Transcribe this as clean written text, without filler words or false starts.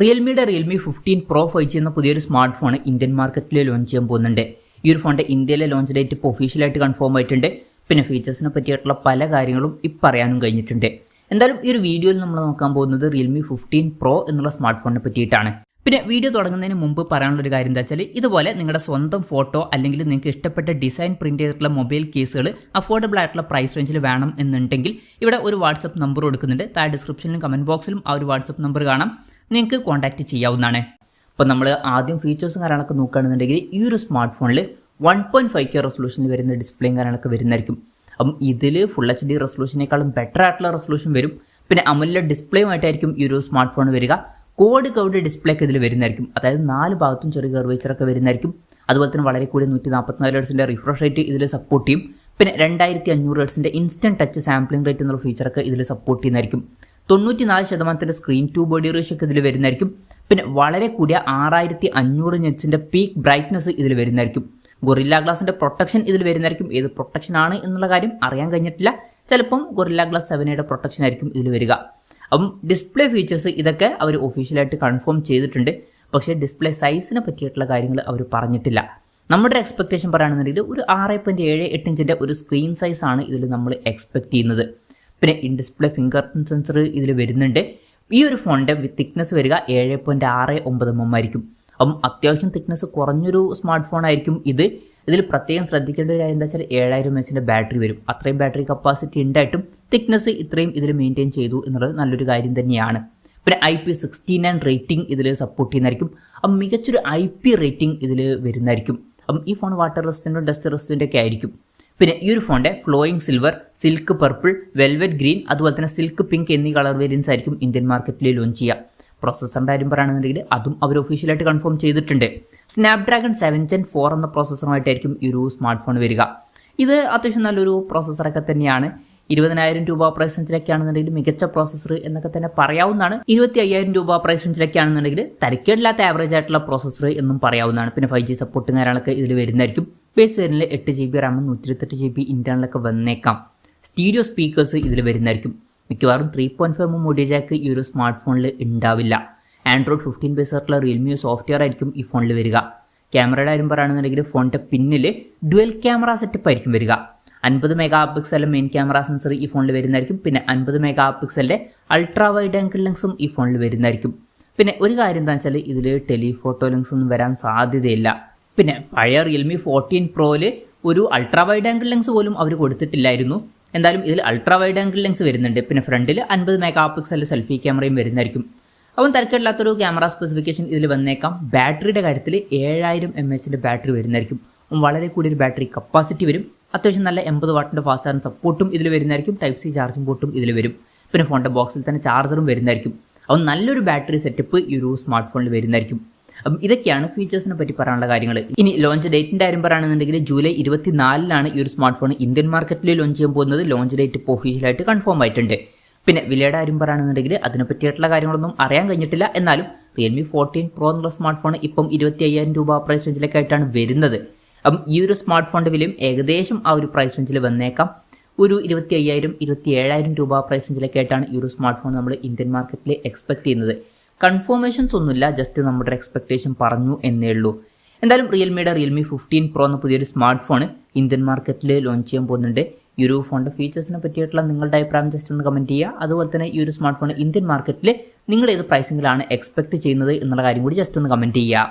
റിയൽമിയുടെ Realme 15 Pro 5G എന്ന പുതിയൊരു smart phone Indian മാർക്കറ്റിൽ ലോഞ്ച് ചെയ്യാൻ പോകുന്നുണ്ട്. ഈ ഒരു ഫോണിന്റെ ഇന്ത്യയിലെ ലോഞ്ച് ഡേറ്റ് ഇപ്പോൾ ഒഫീഷ്യലായിട്ട് കൺഫേം ആയിട്ടുണ്ട്. പിന്നെ ഫീച്ചേഴ്സിനെ പറ്റിയിട്ടുള്ള പല കാര്യങ്ങളും ഇപ്പം പറയാനും കഴിഞ്ഞിട്ടുണ്ട്. എന്തായാലും ഈ ഒരു വീഡിയോയിൽ നമ്മൾ നോക്കാൻ പോകുന്നത് റിയൽമി 15 Pro എന്നുള്ള സ്മാർട്ട് ഫോണിനെ പറ്റിയിട്ടാണ്. പിന്നെ വീഡിയോ തുടങ്ങുന്നതിന് മുമ്പ് പറയാനുള്ളൊരു കാര്യം എന്താ വെച്ചാൽ, ഇതുപോലെ നിങ്ങളുടെ സ്വന്തം ഫോട്ടോ അല്ലെങ്കിൽ നിങ്ങൾക്ക് ഇഷ്ടപ്പെട്ട ഡിസൈൻ പ്രിന്റ് ചെയ്തിട്ടുള്ള മൊബൈൽ കേസുകൾ അഫോർഡബിൾ ആയിട്ടുള്ള പ്രൈസ് റേഞ്ചിൽ വേണം എന്നുണ്ടെങ്കിൽ ഇവിടെ ഒരു വാട്സപ്പ് നമ്പർ കൊടുക്കുന്നുണ്ട്. താഴെ ഡിസ്ക്രിപ്ഷനിലും കമന്റ് ബോക്സിലും ആ ഒരു വാട്സപ്പ് നമ്പർ കാണാം, നിങ്ങൾക്ക് കോൺടാക്ട് ചെയ്യാവുന്നതാണ്. അപ്പോൾ നമ്മൾ ആദ്യം ഫീച്ചേഴ്സും കാര്യങ്ങളൊക്കെ നോക്കുകയാണെന്നുണ്ടെങ്കിൽ ഈ ഒരു സ്മാർട്ട് ഫോണിൽ 1.5K റെസൊല്യൂഷനിൽ വരുന്ന ഡിസ്പ്ലേയും കാര്യങ്ങളൊക്കെ വരുന്നതായിരിക്കും. അപ്പം ഇതിൽ ഫുൾ HD റെസൊല്യൂഷനേക്കാളും ബെറ്റർ ആയിട്ടുള്ള റെസൊല്യൂഷൻ വരും. പിന്നെ AMOLED ഡിസ്പ്ലേയുമായിട്ടായിരിക്കും ഈ ഒരു സ്മാർട്ട് ഫോൺ വരിക. കോഡ് കൗഡ് ഡിസ്പ്ലേ ഒക്കെ ഇതിൽ വരുന്നതായിരിക്കും. അതായത് 4 ഭാഗത്തും ചെറിയ കർവേച്ചറൊക്കെ വരുന്നതായിരിക്കും. അതുപോലെ തന്നെ വളരെ കൂടിയ 144 Hz റിഫ്രഷ് റേറ്റ് ഇതിൽ സപ്പോർട്ട് ചെയ്യും. പിന്നെ 2500 Hz instant touch sampling rate എന്നുള്ള ഫീച്ചറൊക്കെ ഇതിൽ സപ്പോർട്ട് ചെയ്യുന്നതായിരിക്കും. 94% സ്ക്രീൻ ടു ബോഡി റേഷ്യോ ഒക്കെ ഇതിൽ വരുന്നതായിരിക്കും. പിന്നെ വളരെ കൂടിയ 6500 nits പീക്ക് ബ്രൈറ്റ്നസ് ഇതിൽ വരുന്നതായിരിക്കും. ഗൊറില്ല ഗ്ലാസിന്റെ പ്രൊട്ടക്ഷൻ ഇതിൽ വരുന്നതായിരിക്കും. ഏത് പ്രൊട്ടക്ഷൻ ആണ് എന്നുള്ള കാര്യം അറിയാൻ കഴിഞ്ഞിട്ടില്ല. ചിലപ്പം ഗൊറില്ല ഗ്ലാസ് 7യുടെ പ്രൊട്ടക്ഷൻ ആയിരിക്കും ഇതിൽ വരിക. അപ്പം ഡിസ്പ്ലേ ഫീച്ചേഴ്സ് ഇതൊക്കെ അവർ ഒഫീഷ്യലായിട്ട് കൺഫേം ചെയ്തിട്ടുണ്ട്. പക്ഷേ ഡിസ്പ്ലേ സൈസിനെ പറ്റിയിട്ടുള്ള കാര്യങ്ങൾ അവർ പറഞ്ഞിട്ടില്ല. നമ്മുടെ എക്സ്പെക്ടേഷൻ പറയുകയാണെന്നുണ്ടെങ്കിൽ ഒരു 6.78 ഇഞ്ചിൻ്റെ ഒരു സ്ക്രീൻ സൈസാണ് ഇതിൽ നമ്മൾ എക്സ്പെക്ട് ചെയ്യുന്നത്. പിന്നെ in display finger print sensor ഇതിൽ വരുന്നുണ്ട്. ഈ ഒരു ഫോണിൻ്റെ തിക്നെസ് വരിക 7.69 mm ആയിരിക്കും. അപ്പം അത്യാവശ്യം തിക്നെസ് കുറഞ്ഞൊരു സ്മാർട്ട് ഫോൺ ആയിരിക്കും ഇത്. ഇതിൽ പ്രത്യേകം ശ്രദ്ധിക്കേണ്ട ഒരു കാര്യം എന്താ വെച്ചാൽ 7000 mAh ബാറ്ററി വരും. അത്രയും ബാറ്ററി കപ്പാസിറ്റി ഉണ്ടായിട്ടും തിക്നെസ് ഇത്രയും ഇതിൽ മെയിൻറ്റെയിൻ ചെയ്തു എന്നുള്ളത് നല്ലൊരു കാര്യം തന്നെയാണ്. പിന്നെ IP69 റേറ്റിംഗ് ഇതിൽ സപ്പോർട്ട് ചെയ്യുന്നതായിരിക്കും. അപ്പം മികച്ചൊരു IP റേറ്റിംഗ് ഇതിൽ വരുന്നതായിരിക്കും. അപ്പം ഈ ഫോൺ വാട്ടർ റെസിസ്റ്റൻറ്റും ഡസ്റ്റ് റെസിസ്റ്റൻ്റ് ഒക്കെ ആയിരിക്കും. പിന്നെ ഈ ഒരു ഫോണിൻ്റെ flowing silver, silk purple, velvet green, അതുപോലെ തന്നെ സിൽക്ക് പിങ്ക് എന്നീ കളർ വേരിയൻസ് ആയിരിക്കും ഇന്ത്യൻ മാർക്കറ്റിൽ ലോഞ്ച് ചെയ്യുക. പ്രോസസ്സറിൻ്റെ കാര്യം പറയുകയാണെന്നുണ്ടെങ്കിൽ അതും അവർ ഒഫീഷ്യലായിട്ട് കൺഫേം ചെയ്തിട്ടുണ്ട്. സ്നാപ്ഡ്രാഗൺ 7 Gen 4 എന്ന പ്രോസസ്സറുമായിട്ടായിരിക്കും ഈ ഒരു സ്മാർട്ട് ഫോൺ വരിക. ഇത് അത്യാവശ്യം നല്ലൊരു പ്രോസസ്സറൊക്കെ തന്നെയാണ്. 20,000 രൂപ പ്രൈസ് റേഞ്ചിലൊക്കെ ആണെന്നുണ്ടെങ്കിൽ മികച്ച പ്രോസസ്സർ എന്നൊക്കെ തന്നെ പറയാവുന്നതാണ്. 25,000 രൂപ പ്രൈസ് റേഞ്ചിലൊക്കെ ആണെന്നുണ്ടെങ്കിൽ തരക്കേടില്ലാത്ത ആവറേജ് ആയിട്ടുള്ള പ്രോസസ്സർ എന്നും പറയാവുന്നതാണ്. പിന്നെ 5G സപ്പോർട്ടും കാര്യങ്ങളൊക്കെ ഇതിൽ വരുന്നതായിരിക്കും. ബേസ് വേരിയന്റിൽ 8GB RAM 128GB ഇന്റർണലൊക്കെ വന്നേക്കാം. സ്റ്റീരിയോ സ്പീക്കേഴ്സ് ഇതിൽ വരുന്നതായിരിക്കും. മിക്കവാറും 3.5 mm ഓഡിയോ ജാക്ക് ഈ ഒരു സ്മാർട്ട് ഫോണിൽ ഉണ്ടാവില്ല. ആൻഡ്രോയിഡ് 15 ബേസ് ആയിട്ടുള്ള റിയൽമി സോഫ്റ്റ്വെയർ ആയിരിക്കും ഈ ഫോണിൽ വരിക. ക്യാമറയുടെ കാര്യം പറയുകയാണെന്നുണ്ടെങ്കിൽ ഫോണിൻ്റെ പിന്നിൽ ഡുവൽ ക്യാമറ സെറ്റപ്പ് ആയിരിക്കും വരിക. 50 MP മെയിൻ ക്യാമറ സെൻസർ ഈ ഫോണിൽ വരുന്നതായിരിക്കും. പിന്നെ 50 MP അൾട്രാ വൈഡ് ആംഗിൾ ലെൻസും ഈ ഫോണിൽ വരുന്നതായിരിക്കും. പിന്നെ ഒരു കാര്യം എന്താ വെച്ചാൽ ഇതിൽ ടെലിഫോട്ടോ ലെൻസ് ഒന്നും വരാൻ സാധ്യതയില്ല. പിന്നെ പഴയ റിയൽമി 14 Proയിൽ ഒരു അൾട്രാ വൈഡ് ആംഗിൾ ലെൻസ് പോലും അവർ കൊടുത്തിട്ടില്ലായിരുന്നു. എന്തായാലും ഇതിൽ അൾട്രാ വൈഡ് ആംഗിൾ ലെൻസ് വരുന്നുണ്ട്. പിന്നെ ഫ്രണ്ടിൽ 50 MP സെൽഫി ക്യാമറയും വരുന്നതായിരിക്കും. അപ്പം തിരക്കില്ലാത്തൊരു ക്യാമറ സ്പെസിഫിക്കേഷൻ ഇതിൽ വന്നേക്കാം. ബാറ്ററിയുടെ കാര്യത്തിൽ 7000 mAh ബാറ്ററി വരുന്നതായിരിക്കും. വളരെ കൂടിയൊരു ബാറ്ററി കപ്പാസിറ്റി വരും. അത്യാവശ്യം നല്ല 80 വാട്ടിൻ്റെ ഫാസ്റ്റ് ചാർജിങ് സപ്പോർട്ടും ഇതിൽ വരുന്നതായിരിക്കും. Type-C ചാർജിംഗ് പോർട്ടും ഇതിൽ വരും. പിന്നെ ഫോണിൻ്റെ ബോക്സിൽ തന്നെ ചാർജറും വരുന്നതായിരിക്കും. അപ്പം നല്ലൊരു ബാറ്ററി സെറ്റപ്പ് ഈ ഒരു സ്മാർട്ട് ഫോണിൽ വരുന്നതായിരിക്കും. അപ്പം ഇതൊക്കെയാണ് ഫീച്ചേഴ്സിനെ പറ്റി പറയാനുള്ള കാര്യങ്ങൾ. ഇനി ലോഞ്ച് ഡേറ്റിൻ്റെ കാര്യം പറയുകയാണെന്നുണ്ടെങ്കിൽ ജൂലൈ 24-നാണ് ഈ ഒരു സ്മാർട്ട് ഫോൺ ഇന്ത്യൻ മാർക്കറ്റിൽ ലോഞ്ച് ചെയ്യാൻ പോകുന്നത്. ലോഞ്ച് ഡേറ്റ് ഇപ്പോൾ ഒഫീഷ്യലായിട്ട് കൺഫേം ആയിട്ടുണ്ട്. പിന്നെ വിലയുടെ കാര്യം പറയുകയാണെന്നുണ്ടെങ്കിൽ അതിനെ പറ്റിയിട്ടുള്ള കാര്യങ്ങളൊന്നും അറിയാൻ കഴിഞ്ഞിട്ടില്ല. എന്നാലും റിയൽമി 14 Pro എന്നുള്ള സ്മാർട്ട് ഫോൺ ഇപ്പം 25,000 രൂപ പ്രൈസ് റേഞ്ചിലൊക്കെ ആയിട്ടാണ് വരുന്നത്. അപ്പം ഈ ഒരു സ്മാർട്ട് ഫോണിൻ്റെ വിലയും ഏകദേശം ആ ഒരു പ്രൈസ് റേഞ്ചിൽ വന്നേക്കാം. ഒരു 25,000 27,000 രൂപ പ്രൈസ് റേഞ്ചിലൊക്കെ ആയിട്ടാണ് ഈ ഒരു സ്മാർട്ട് ഫോൺ നമ്മൾ ഇന്ത്യൻ മാർക്കറ്റിൽ എക്സ്പെക്ട് ചെയ്യുന്നത്. കൺഫർമേഷൻസ് ഒന്നുമില്ല, ജസ്റ്റ് നമ്മുടെ എക്സ്പെക്ടേഷൻ പറഞ്ഞു എന്നേ ഉള്ളൂ. എന്തായാലും റിയൽമിയുടെ റിയൽമി 15 Pro എന്ന പുതിയൊരു സ്മാർട്ട് ഫോൺ ഇന്ത്യൻ മാർക്കറ്റിൽ ലോഞ്ച് ചെയ്യാൻ പോകുന്നുണ്ട്. ഈ ഒരു ഫോണിൻ്റെ ഫീച്ചേഴ്സിനെ പറ്റിയിട്ടുള്ള നിങ്ങളുടെ അഭിപ്രായം ജസ്റ്റ് ഒന്ന് കമൻറ്റ് ചെയ്യുക. അതുപോലെ തന്നെ ഈ ഒരു സ്മാർട്ട് ഫോൺ ഇന്ത്യൻ മാർക്കറ്റിൽ നിങ്ങൾ ഏത് പ്രൈസിങ്ങിലാണ് എക്സ്പെക്ട് ചെയ്യുന്നത് എന്നുള്ള കാര്യം കൂടി ജസ്റ്റ് ഒന്ന് കമൻറ്റ് ചെയ്യുക.